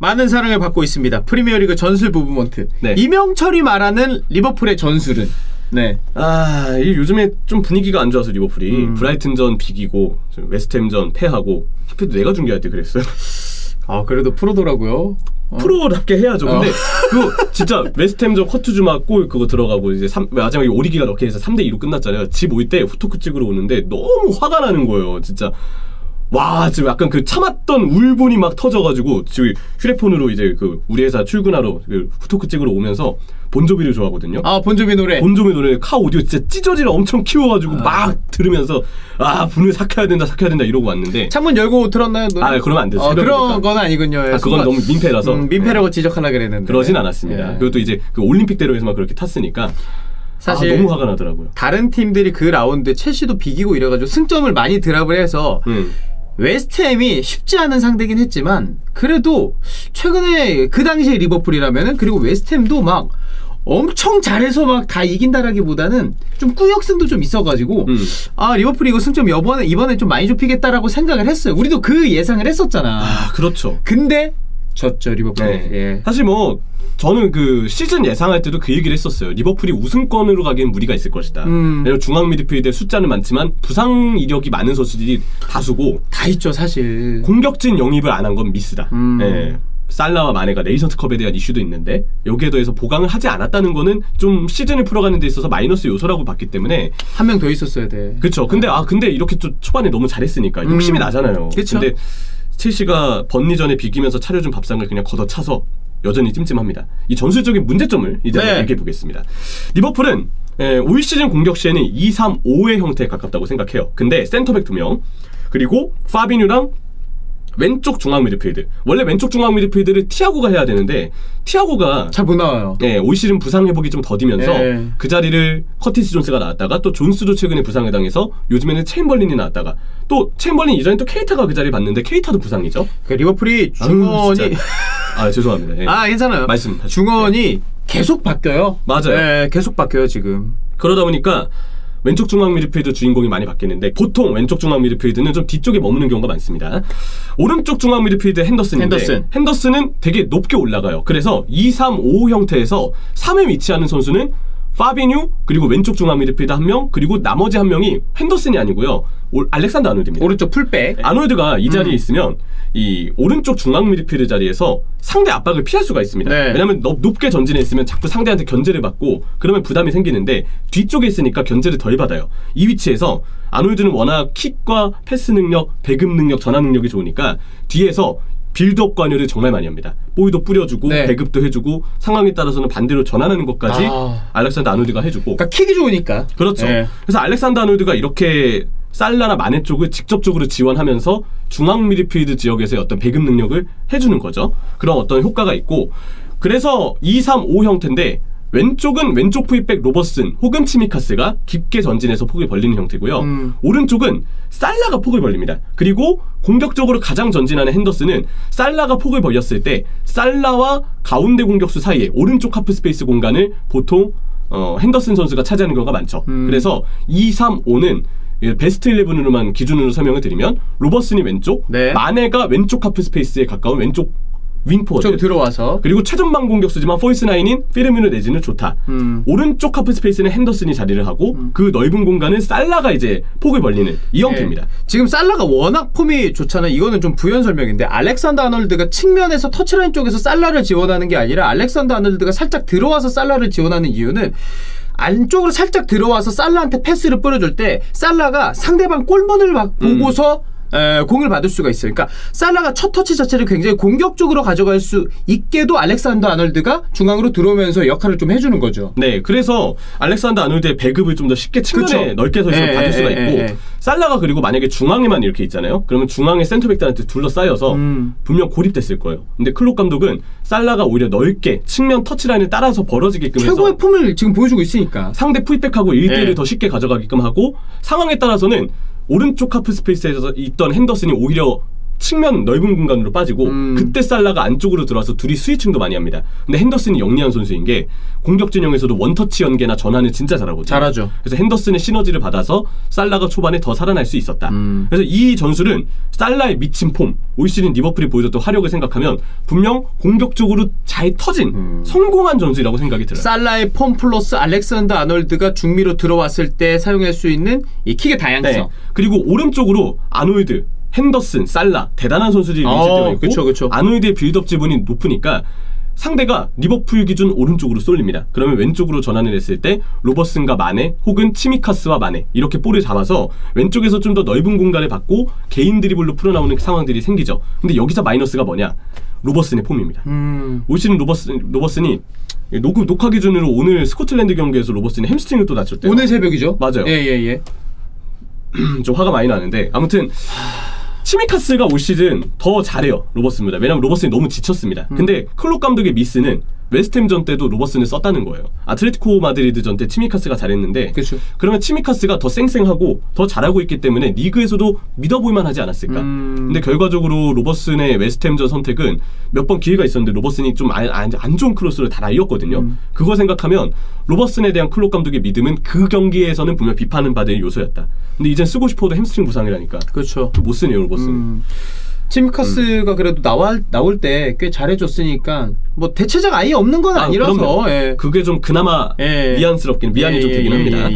많은 사랑을 받고 있습니다. 프리미어리그 전술 무브먼트. 네. 이명철이 말하는 리버풀의 전술은 네. 이 요즘에 좀 분위기가 안 좋아서 리버풀이 브라이튼전 비기고 웨스트햄전 패하고 하필 내가 중계할 때 그랬어요. 그래도 프로더라고요. 프로답게 해야죠. 근데 그 진짜 웨스트햄전 커트주마 골 그거 들어가고 이제 마지막에 오리기가 넣게 해서 3대2로 끝났잖아요. 집 올 때 후토크 찍으러 오는데 너무 화가 나는 거예요. 진짜 와 지금 약간 그 참았던 울분이 막 터져가지고 지금 휴대폰으로 이제 그 우리 회사 출근하러 그 후토크 찍으러 오면서 본조비를 좋아하거든요. 본조비 노래. 본조비 노래 카 오디오 진짜 찌저지를 엄청 키워가지고 막 들으면서 분을 삭혀야 된다 이러고 왔는데 창문 열고 들었나요? 노래? 그러면 안 되죠. 그런 건 아니군요. 그건 너무 민폐라서 민폐라고 지적하려고 그랬는데 그러진 않았습니다. 그리고 또 이제 그 올림픽대로에서만 그렇게 탔으니까 사실 너무 화가 나더라고요. 다른 팀들이 그 라운드 첼시도 비기고 이래가지고 승점을 많이 드랍을 해서 웨스트햄이 쉽지 않은 상대긴 했지만 그래도 최근에 그 당시에 리버풀이라면은 그리고 웨스트햄도 막 엄청 잘해서 막 다 이긴다라기보다는 좀 꾸역승도 좀 있어가지고 리버풀이 이거 승점 이번에 좀 많이 좁히겠다라고 생각을 했어요. 우리도 그 예상을 했었잖아. 그렇죠. 근데 졌죠 리버풀. 네. 예. 사실 뭐 저는 그 시즌 예상할 때도 그 얘기를 했었어요. 리버풀이 우승권으로 가기엔 무리가 있을 것이다. 왜냐면 중앙 미드필드에 숫자는 많지만 부상 이력이 많은 선수들이 다수고 다 있죠 사실. 공격진 영입을 안 한 건 미스다. 예. 살라와 마네가 네이션스컵에 대한 이슈도 있는데 여기에 더해서 보강을 하지 않았다는 거는 좀 시즌을 풀어가는 데 있어서 마이너스 요소라고 봤기 때문에 한 명 더 있었어야 돼. 그렇죠. 근데 이렇게 좀 초반에 너무 잘했으니까 욕심이 나잖아요. 그쵸? 근데 첼시가 번리전에 비기면서 차려준 밥상을 그냥 걷어차서 여전히 찜찜합니다. 이 전술적인 문제점을 이제 한번 얘기해 보겠습니다. 리버풀은 올 시즌 공격 시에는 2-3-5의 형태에 가깝다고 생각해요. 근데 센터백 2명 그리고 파비뉴랑 왼쪽 중앙 미드필드. 원래 왼쪽 중앙 미드필드를 티아고가 해야 되는데 티아고가 잘 못 나와요. 올 시즌 부상 회복이 좀 더디면서 그 자리를 커티스 존스가 나왔다가 또 존스도 최근에 부상을 당해서 요즘에는 체인벌린이 나왔다가 또 체인벌린 이전에 또 케이타가 그 자리 봤는데 케이타도 부상이죠. 리버풀이 중원이 죄송합니다. 괜찮아요. 말씀 중원이 계속 바뀌어요. 맞아요. 계속 바뀌어요 지금. 그러다 보니까 왼쪽 중앙 미드필드 주인공이 많이 바뀌는데 보통 왼쪽 중앙 미드필드는 좀 뒤쪽에 머무는 경우가 많습니다. 오른쪽 중앙 미드필드 핸더슨은 되게 높게 올라가요. 그래서 2-3-5 형태에서 3에 위치하는 선수는 파비뉴 그리고 왼쪽 중앙 미드필드 1명 그리고 나머지 1명이 핸더슨이 아니고요. 알렉산더 아놀드입니다. 오른쪽 풀백. 아놀드가 이 자리에 있으면 이 오른쪽 중앙 미드필드 자리에서 상대 압박을 피할 수가 있습니다. 왜냐면 높게 전진해 있으면 자꾸 상대한테 견제를 받고 그러면 부담이 생기는데 뒤쪽에 있으니까 견제를 덜 받아요. 이 위치에서 아놀드는 워낙 킥과 패스 능력, 배급 능력, 전환 능력이 좋으니까 뒤에서 빌드업 관여를 정말 많이 합니다. 볼도 뿌려주고 배급도 해주고 상황에 따라서는 반대로 전환하는 것까지 알렉산더 아놀드가 해주고 그러니까 킥이 좋으니까. 그렇죠. 그래서 알렉산더 아놀드가 이렇게 살라나 마네 쪽을 직접적으로 지원하면서 중앙 미드필드 지역에서의 어떤 배급 능력을 해주는 거죠. 그런 어떤 효과가 있고 그래서 2-3-5 형태인데 왼쪽은 왼쪽 풀백 로버슨 혹은 치미카스가 깊게 전진해서 폭을 벌리는 형태고요. 오른쪽은 살라가 폭을 벌립니다. 그리고 공격적으로 가장 전진하는 핸더슨은 살라가 폭을 벌렸을 때 살라와 가운데 공격수 사이에 오른쪽 하프 스페이스 공간을 보통 핸더슨 선수가 차지하는 경우가 많죠. 그래서 2-3-5는 베스트 11으로만 기준으로 설명을 드리면 로버슨이 왼쪽, 마네가 왼쪽 하프 스페이스에 가까운 왼쪽 윙포워드 들어와서 그리고 최전방 공격수지만 포이스9인 피르미누 네즈는 좋다. 오른쪽 하프 스페이스는 핸더슨이 자리를 하고 그 넓은 공간은 살라가 이제 폭을 벌리는 이 형태입니다. 지금 살라가 워낙 폼이 좋잖아요. 이거는 좀 부연 설명인데 알렉산더 아놀드가 측면에서 터치라인 쪽에서 살라를 지원하는 게 아니라 알렉산더 아놀드가 살짝 들어와서 살라를 지원하는 이유는 안쪽으로 살짝 들어와서 살라한테 패스를 뿌려줄 때 살라가 상대방 골문을 보고서 공을 받을 수가 있어요. 그러니까 살라가 첫 터치 자체를 굉장히 공격적으로 가져갈 수 있게도 알렉산더 아놀드가 중앙으로 들어오면서 역할을 좀 해주는 거죠. 네, 그래서 알렉산더 아놀드의 배급을 좀 더 쉽게 측면에 넓게 서 있어서 받을 수가 있고 살라가 그리고 만약에 중앙에만 이렇게 있잖아요. 그러면 중앙에 센터백들한테 둘러싸여서 분명 고립됐을 거예요. 근데 클롭 감독은 살라가 오히려 넓게 측면 터치라인을 따라서 벌어지게끔 해서 최고의 폼을 지금 보여주고 있으니까 상대 풀백하고 1대1을 더 쉽게 가져가게끔 하고 상황에 따라서는 오른쪽 하프 스페이스에서 있던 핸더슨이 오히려 측면 넓은 공간으로 빠지고 그때 살라가 안쪽으로 들어와서 둘이 스위칭도 많이 합니다. 근데 핸더슨이 영리한 선수인 게 공격 진영에서도 원터치 연계나 전환을 진짜 잘하거든요. 잘하죠. 그래서 핸더슨의 시너지를 받아서 살라가 초반에 더 살아날 수 있었다. 그래서 이 전술은 살라의 미친 폼, 올 시즌 리버풀이 보여줬던 화력을 생각하면 분명 공격적으로 잘 터진 성공한 전술이라고 생각이 들어요. 살라의 폼 플러스 알렉산더 아놀드가 중미로 들어왔을 때 사용할 수 있는 이 킥의 다양성. 네. 그리고 오른쪽으로 아놀드, 핸더슨, 살라 대단한 선수들이 밀집되어 있고 그쵸. 아놀드의 빌드업 지분이 높으니까 상대가 리버풀 기준 오른쪽으로 쏠립니다. 그러면 왼쪽으로 전환을 했을 때 로버슨과 마네 혹은 치미카스와 마네 이렇게 볼을 잡아서 왼쪽에서 좀 더 넓은 공간을 받고 개인 드리블로 풀어나오는 상황들이 생기죠. 근데 여기서 마이너스가 뭐냐? 로버슨의 폼입니다. 올 시즌 로버슨이 녹화 기준으로 오늘 스코틀랜드 경기에서 로버슨이 햄스트링을 또 다쳤대요. 오늘 새벽이죠? 맞아요. 예. 좀 화가 많이 나는데 아무튼 치미카스가 올 시즌 더 잘해요 로버슨보다. 왜냐면 로버슨이 너무 지쳤습니다. 근데 클롭 감독의 미스는 웨스트햄전 때도 로버슨을 썼다는 거예요. 아틀레티코 마드리드전 때 치미카스가 잘했는데 그쵸. 그러면 치미카스가 더 쌩쌩하고 더 잘하고 있기 때문에 리그에서도 믿어볼만 하지 않았을까. 근데 결과적으로 로버슨의 웨스트햄전 선택은 몇 번 기회가 있었는데 로버슨이 좀 안 좋은 크로스를 다 날렸거든요. 그거 생각하면 로버슨에 대한 클롭 감독의 믿음은 그 경기에서는 분명 비판을 받을 요소였다. 근데 이젠 쓰고 싶어도 햄스트링 부상이라니까 그렇죠. 못 쓰네요 로버슨. 치미카스가 그래도 나올 때 꽤 잘해줬으니까 뭐 대체자가 아예 없는 건 아니라서 그럼요. 예. 그게 좀 그나마 미안이 좀 되긴 합니다.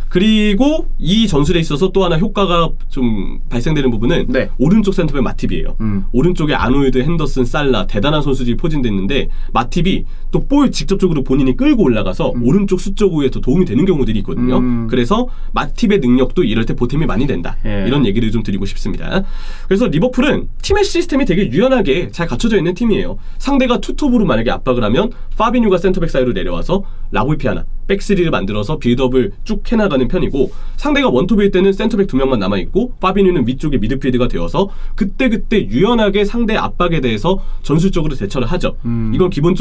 그리고 이 전술에 있어서 또 하나 효과가 좀 발생되는 부분은 네. 오른쪽 센터백 마팁이에요. 오른쪽에 아놀드, 핸더슨, 살라 대단한 선수들이 포진돼 있는데 마팁이 또 볼 직접적으로 본인이 끌고 올라가서 오른쪽 수적 우위에 더 도움이 되는 경우들이 있거든요. 그래서 마팁의 능력도 이럴 때 보탬이 많이 된다. 예. 이런 얘기를 좀 드리고 싶습니다. 그래서 리버풀은 팀의 시스템이 되게 유연하게 잘 갖춰져 있는 팀이에요. 상대가 투톱으로 만약에 압박을 하면 파비뉴가 센터백 사이로 내려와서 라볼피아나 백스리를 만들어서 빌드업을 쭉 해나가는 편이고 상대가 원톱일 때는 센터백 2명만 남아있고 파비뉴는 위쪽에 미드필드가 되어서 그때그때 유연하게 상대 압박에 대해서 전술적으로 대처를 하죠.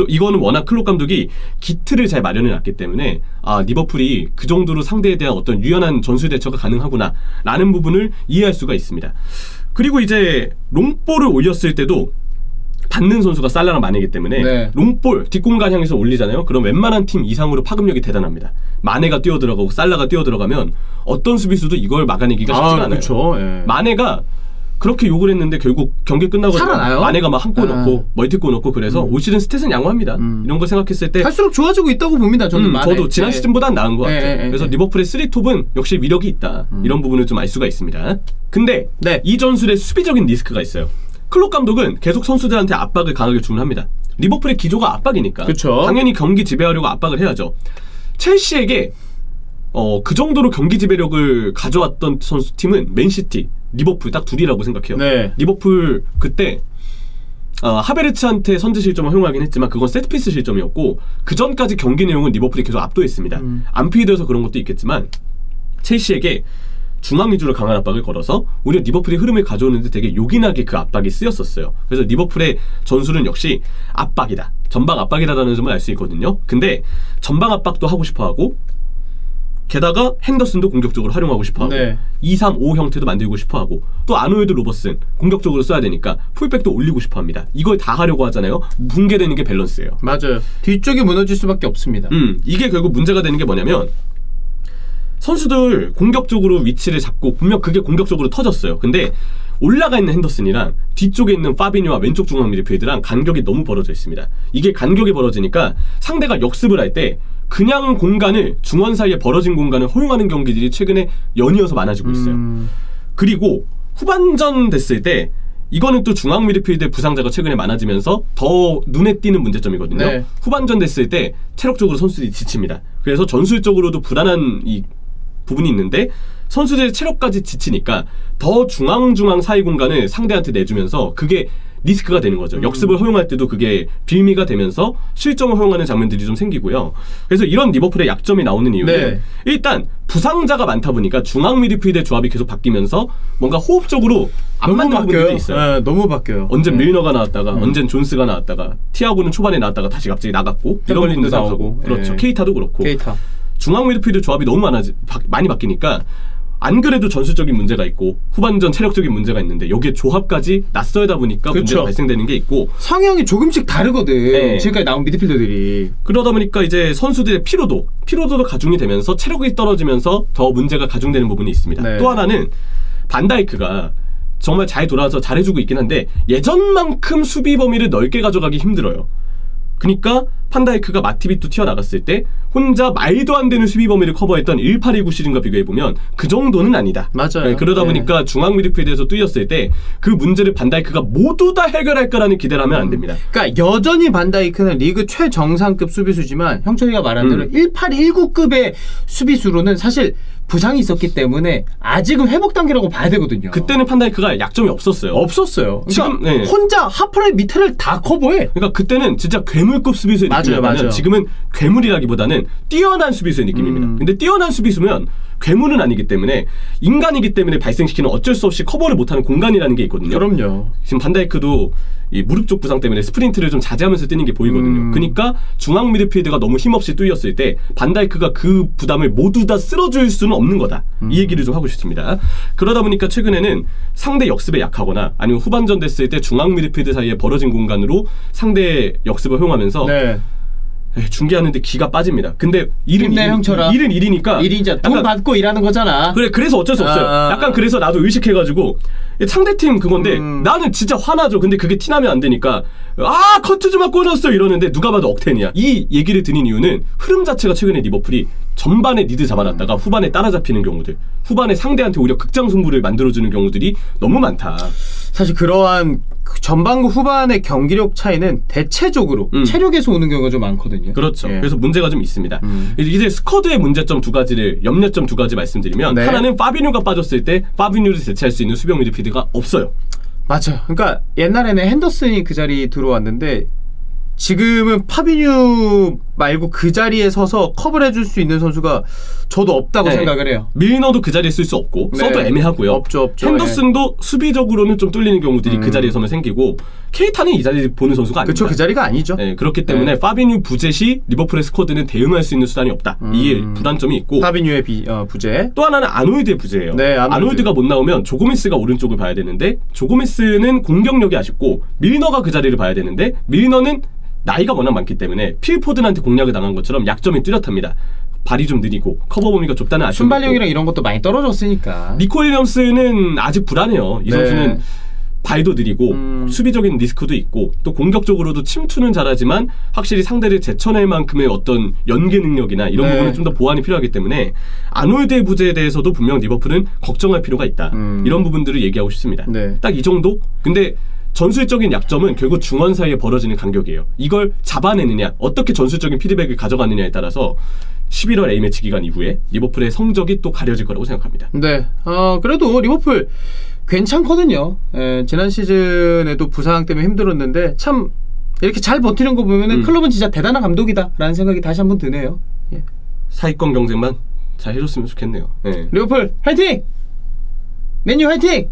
이거는 워낙 클롭 감독이 기틀을 잘 마련해놨기 때문에 리버풀이 그 정도로 상대에 대한 어떤 유연한 전술 대처가 가능하구나 라는 부분을 이해할 수가 있습니다. 그리고 이제 롱볼을 올렸을 때도 받는 선수가 살라랑 마네이기 때문에 네. 롱볼 뒷공간 향해서 올리잖아요. 그럼 웬만한 팀 이상으로 파급력이 대단합니다. 마네가 뛰어들어가고 살라가 뛰어들어가면 어떤 수비수도 이걸 막아내기가 쉽지가 않아요. 그쵸. 예. 마네가 그렇게 욕을 했는데 결국 경기 끝나고 살아나요? 마네가 막 한 골 넣고 멀티골 넣고 그래서 올 시즌 스탯은 양호합니다. 이런 거 생각했을 때 갈수록 좋아지고 있다고 봅니다. 저는 마네. 저도 지난 예. 시즌보단 나은 것 같아요. 예. 그래서 리버풀의 3톱은 역시 위력이 있다. 이런 부분을 좀 알 수가 있습니다. 근데 네. 이 전술에 수비적인 리스크가 있어요. 클롭 감독은 계속 선수들한테 압박을 강하게 주문합니다. 리버풀의 기조가 압박이니까 그쵸. 당연히 경기 지배하려고 압박을 해야죠. 첼시에게 그 정도로 경기 지배력을 가져왔던 선수팀은 맨시티, 리버풀 딱 둘이라고 생각해요. 네. 리버풀 그때 하베르츠한테 선제 실점을 허용하긴 했지만 그건 세트피스 실점이었고 그 전까지 경기 내용은 리버풀이 계속 압도했습니다. 안필드에서 그런 것도 있겠지만 첼시에게 중앙 위주로 강한 압박을 걸어서 오히려 리버풀이 흐름을 가져오는데 되게 요긴하게 그 압박이 쓰였었어요. 그래서 리버풀의 전술은 역시 압박이다. 전방 압박이다라는 점을 알 수 있거든요. 근데 전방 압박도 하고 싶어하고 게다가 핸더슨도 공격적으로 활용하고 싶어하고 네. 2-3-5 형태도 만들고 싶어하고 또 아놀드 로버슨 공격적으로 써야 되니까 풀백도 올리고 싶어합니다. 이걸 다 하려고 하잖아요. 붕괴되는 게 밸런스예요. 맞아요. 뒤쪽이 무너질 수밖에 없습니다. 이게 결국 문제가 되는 게 뭐냐면 선수들 공격적으로 위치를 잡고 분명 그게 공격적으로 터졌어요. 근데 올라가 있는 핸더슨이랑 뒤쪽에 있는 파비뉴와 왼쪽 중앙 미드필드랑 간격이 너무 벌어져 있습니다. 이게 간격이 벌어지니까 상대가 역습을 할 때 그냥 공간을 중원 사이에 벌어진 공간을 허용하는 경기들이 최근에 연이어서 많아지고 있어요. 그리고 후반전 됐을 때 이거는 또 중앙 미드필드의 부상자가 최근에 많아지면서 더 눈에 띄는 문제점이거든요. 네. 후반전 됐을 때 체력적으로 선수들이 지칩니다. 그래서 전술적으로도 불안한 이 부분이 있는데 선수들의 체력까지 지치니까 더 중앙 사이 공간을 상대한테 내주면서 그게 리스크가 되는 거죠. 역습을 허용할 때도 그게 빌미가 되면서 실점을 허용하는 장면들이 좀 생기고요. 그래서 이런 리버풀의 약점이 나오는 이유는 네. 일단 부상자가 많다 보니까 중앙 미드필드의 조합이 계속 바뀌면서 뭔가 호흡적으로 안 너무 맞는 부분들이 바뀌어요. 있어요. 네, 너무 바뀌어요. 언젠 밀너가 나왔다가 언젠 존스가 나왔다가 티아고는 초반에 나왔다가 다시 갑자기 나갔고 이런 템벌린도 부분도 나오고. 그렇죠. 예. 케이타도 그렇고 케이타. 중앙 미드필드 조합이 너무 많이 바뀌니까 안 그래도 전술적인 문제가 있고 후반전 체력적인 문제가 있는데 여기에 조합까지 낯설다 보니까 그쵸. 문제가 발생되는 게 있고 성향이 조금씩 다르거든. 네. 지금까지 나온 미드필더들이. 그러다 보니까 이제 선수들의 피로도도 가중이 되면서 체력이 떨어지면서 더 문제가 가중되는 부분이 있습니다. 네. 또 하나는 반다이크가 정말 잘 돌아와서 잘해주고 있긴 한데 예전만큼 수비 범위를 넓게 가져가기 힘들어요. 그러니까 판다이크가 마티빗도 튀어나갔을 때 혼자 말도 안 되는 수비 범위를 커버했던 1819 시즌과 비교해보면 그 정도는 아니다. 맞아요. 네, 그러다 네. 보니까 중앙 미드필드에서 뚫렸을 때 그 문제를 반다이크가 모두 다 해결할 거라는 기대를 하면 안 됩니다. 그러니까 여전히 반다이크는 리그 최정상급 수비수지만 형철이가 말한 대로 1819급의 수비수로는 사실 부상이 있었기 때문에 아직은 회복 단계라고 봐야 되거든요. 그때는 판다이크가 약점이 없었어요. 없었어요. 그러니까 지금, 네. 혼자 하프라인 밑에를 다 커버해. 그러니까 그때는 진짜 괴물급 수비수의 맞아요, 느낌이었다면 맞아요. 지금은 괴물이라기보다는 뛰어난 수비수의 느낌입니다. 근데 뛰어난 수비수면 괴물은 아니기 때문에 인간이기 때문에 발생시키는 어쩔 수 없이 커버를 못하는 공간이라는 게 있거든요. 그럼요. 지금 반다이크도 이 무릎 쪽 부상 때문에 스프린트를 좀 자제하면서 뛰는 게 보이거든요. 그러니까 중앙 미드필드가 너무 힘없이 뚫렸을 때 반다이크가 그 부담을 모두 다 쓸어줄 수는 없는 거다. 이 얘기를 좀 하고 싶습니다. 그러다 보니까 최근에는 상대 역습에 약하거나 아니면 후반전 됐을 때 중앙 미드필드 사이에 벌어진 공간으로 상대 역습을 허용하면서 네. 중계하는데 기가 빠집니다. 근데 일은 힘내, 형철아. 일은 일이니까 일이 이제 돈 약간 받고 일하는 거잖아. 그래 그래서 어쩔 수 없어요. 아. 약간 그래서 나도 의식해가지고 상대팀 그건데 나는 진짜 화나죠. 근데 그게 티나면 안 되니까 커트 좀 맞고 넣었어 이러는데 누가 봐도 억텐이야. 이 얘기를 드린 이유는 흐름 자체가 최근에 리버풀이 전반에 리드 잡아놨다가 후반에 따라잡히는 경우들, 후반에 상대한테 오히려 극장 승부를 만들어주는 경우들이 너무 많다. 사실 그러한 전반과 후반의 경기력 차이는 대체적으로 체력에서 오는 경우가 좀 많거든요. 그렇죠. 예. 그래서 문제가 좀 있습니다. 이제 스쿼드의 문제점 두 가지를 염려점 두 가지 말씀드리면 네. 하나는 파비뉴가 빠졌을 때 파비뉴를 대체할 수 있는 수비형 미드필드가 없어요. 맞아요. 그러니까 옛날에는 핸더슨이 그 자리에 들어왔는데 지금은 파비뉴 말고 그 자리에 서서 커버를 해줄 수 있는 선수가 저도 없다고 네. 생각을 해요. 밀너도 그 자리에 쓸 수 없고 네. 써도 애매하고요. 없죠. 핸더슨도 수비적으로는 좀 뚫리는 경우들이 그 자리에 서면 생기고 케이타는 이 자리에 보는 선수가 아닙니다. 그렇죠. 그 자리가 아니죠. 네, 그렇기 때문에 파비뉴 부젯이 리버풀의 스쿼드는 대응할 수 있는 수단이 없다. 이게 불안점이 있고 파비뉴의 부재. 또 하나는 아노이드의 부재예요. 네, 아노이드가 못 나오면 조고메스가 오른쪽을 봐야 되는데 조고메스는 공격력이 아쉽고 밀너가 그 자리를 봐야 되는데 밀너는 나이가 워낙 많기 때문에 필포든한테 공략을 당한 것처럼 약점이 뚜렷합니다. 발이 좀 느리고 커버 범위가 좁다는 아쉬움이 순발력이랑 이런 것도 많이 떨어졌으니까. 니코 윌리엄스는 아직 불안해요. 이 네. 선수는 발도 느리고 수비적인 리스크도 있고 또 공격적으로도 침투는 잘하지만 확실히 상대를 제쳐낼 만큼의 어떤 연계 능력이나 이런 네. 부분은 좀 더 보완이 필요하기 때문에 아놀드의 부재에 대해서도 분명 리버풀은 걱정할 필요가 있다. 이런 부분들을 얘기하고 싶습니다. 네. 딱 이 정도? 근데 전술적인 약점은 결국 중원 사이에 벌어지는 간격이에요. 이걸 잡아내느냐, 어떻게 전술적인 피드백을 가져가느냐에 따라서 11월 A매치 기간 이후에 리버풀의 성적이 또 가려질 거라고 생각합니다. 네. 그래도 리버풀 괜찮거든요. 지난 시즌에도 부상 때문에 힘들었는데 참 이렇게 잘 버티는 거 보면은 클럽은 진짜 대단한 감독이다라는 생각이 다시 한번 드네요. 예. 사위권 경쟁만 잘 해줬으면 좋겠네요. 네. 리버풀 화이팅! 맨유 화이팅!